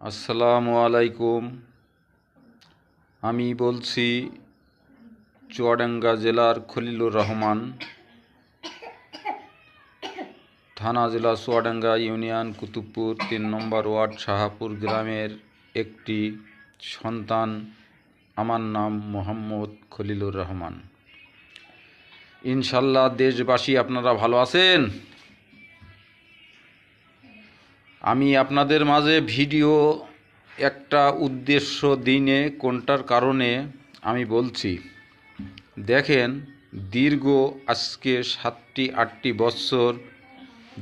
আসসালামু আলাইকুম। আমি বলছি চুয়াডাঙ্গা জেলার খলিলুর রহমান, থানা জেলা চুয়াডাঙ্গা, ইউনিয়ন কুতুবপুর, ৩ নম্বর ওয়ার্ড, শাহাপুর গ্রামের একটি সন্তান। আমার নাম মোহাম্মদ খলিলুর রহমান। ইনশাল্লাহ দেশবাসী আপনারা ভালো আছেন। আমি আপনাদের মাঝে ভিডিও একটা উদ্দেশ্য দিনে কোনটার কারণে আমি বলছি। দেখেন, দীর্ঘ আজকে 7-8টি বছর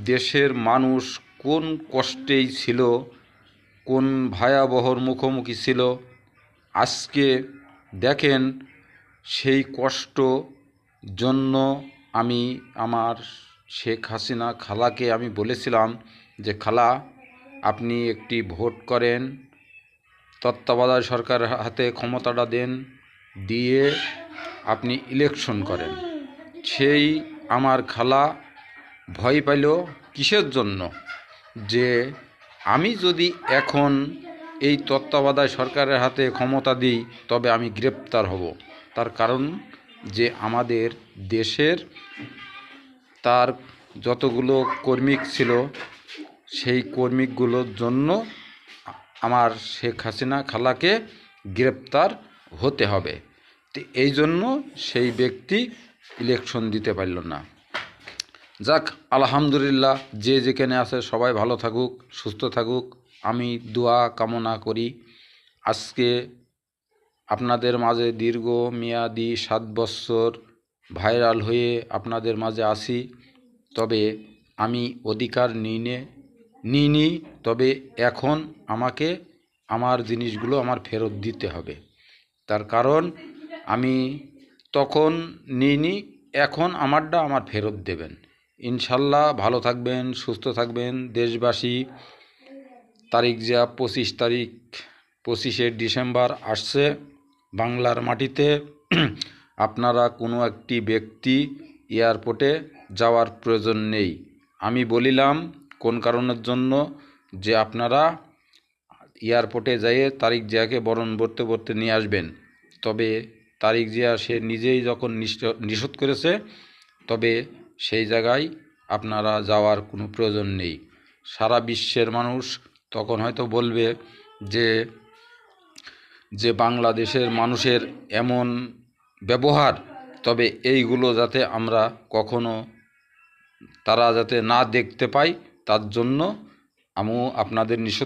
দেশের মানুষ কোন কষ্টেই ছিল, কোন ভয়াবহর মুখোমুখি ছিল। আজকে দেখেন, সেই কষ্ট জন্য আমি আমার শেখ হাসিনা খালাকে আমি বলেছিলাম যে খালা, আপনি একটি ভোট করেন, তত্ত্বাবধায়ক সরকারের হাতে ক্ষমতাটা দেন, দিয়ে আপনি ইলেকশন করেন। সেই আমার খালা ভয় পাইল কিসের জন্য, যে আমি যদি এখন এই তত্ত্বাবধায়ক সরকারের হাতে ক্ষমতা দিই তবে আমি গ্রেপ্তার হব। তার কারণ যে আমাদের দেশের তার যতগুলো কর্মী ছিল, সেই কর্মীগুলোর জন্য আমার শেখ হাসিনা খালাকে গ্রেপ্তার হতে হবে। তো এই জন্য সেই ব্যক্তি ইলেকশন দিতে পারল না। যাক, আলহামদুলিল্লাহ, যে যেখানে আছে সবাই ভালো থাকুক, সুস্থ থাকুক, আমি দোয়া কামনা করি। আজকে আপনাদের মাঝে দীর্ঘ মেয়াদি 7 বছর ভাইরাল হয়ে আপনাদের মাঝে আসি, তবে আমি অধিকার নিইনি। তবে এখন আমাকে আমার জিনিসগুলো আমার ফেরত দিতে হবে। তার কারণ আমি তখন নিইনি, এখন আমারটা আমার ফেরত দেবেন। ইনশাল্লাহ ভালো থাকবেন, সুস্থ থাকবেন দেশবাসী। তারিখ যা 25শে ডিসেম্বর আসছে বাংলার মাটিতে। আপনারা কোনো একটি ব্যক্তি এয়ারপোর্টে যাওয়ার প্রয়োজন নেই। আমি বলিলাম কোন কারণের জন্য, যে আপনারা এয়ারপোর্টে যেয়ে তারিক জিয়াকে বরণ করতে নিয়ে আসবেন। তবে তারিক জিয়া সে নিজেই যখন নিষেধ করেছে, তবে সেই জায়গায় আপনারা যাওয়ার কোনো প্রয়োজন নেই। সারা বিশ্বের মানুষ তখন হয়তো বলবে যে বাংলাদেশের মানুষের এমন ব্যবহার, তবে এইগুলো যাতে আমরা কখনো তারা যাতে না দেখতে পাই, তার জন্য আমিও আপনাদের নিষেধ